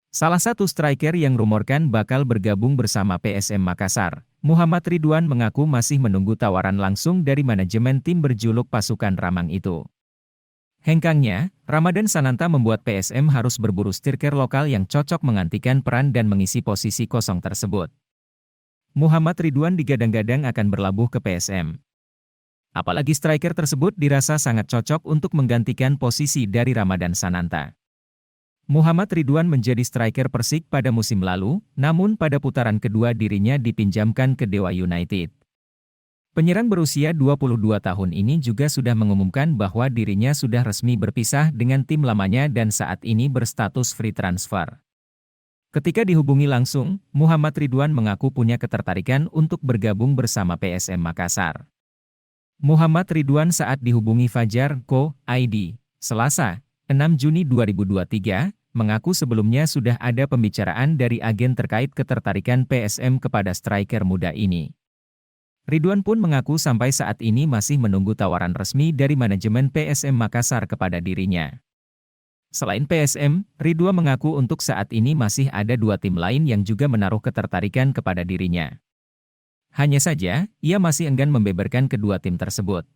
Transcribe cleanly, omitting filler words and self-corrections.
Salah satu striker yang rumorkan bakal bergabung bersama PSM Makassar, Muhammad Ridwan mengaku masih menunggu tawaran langsung dari manajemen tim berjuluk Pasukan Ramang itu. Hengkangnya, Ramadan Sananta membuat PSM harus berburu striker lokal yang cocok menggantikan peran dan mengisi posisi kosong tersebut. Muhammad Ridwan digadang-gadang akan berlabuh ke PSM. Apalagi striker tersebut dirasa sangat cocok untuk menggantikan posisi dari Ramadan Sananta. Muhammad Ridwan menjadi striker Persik pada musim lalu, namun pada putaran kedua dirinya dipinjamkan ke Dewa United. Penyerang berusia 22 tahun ini juga sudah mengumumkan bahwa dirinya sudah resmi berpisah dengan tim lamanya dan saat ini berstatus free transfer. Ketika dihubungi langsung, Muhammad Ridwan mengaku punya ketertarikan untuk bergabung bersama PSM Makassar. Muhammad Ridwan saat dihubungi Fajar Co. ID, Selasa, 6 Juni 2023, mengaku sebelumnya sudah ada pembicaraan dari agen terkait ketertarikan PSM kepada striker muda ini. Ridwan pun mengaku sampai saat ini masih menunggu tawaran resmi dari manajemen PSM Makassar kepada dirinya. Selain PSM, Ridwan mengaku untuk saat ini masih ada 2 tim lain yang juga menaruh ketertarikan kepada dirinya. Hanya saja, ia masih enggan membeberkan kedua tim tersebut.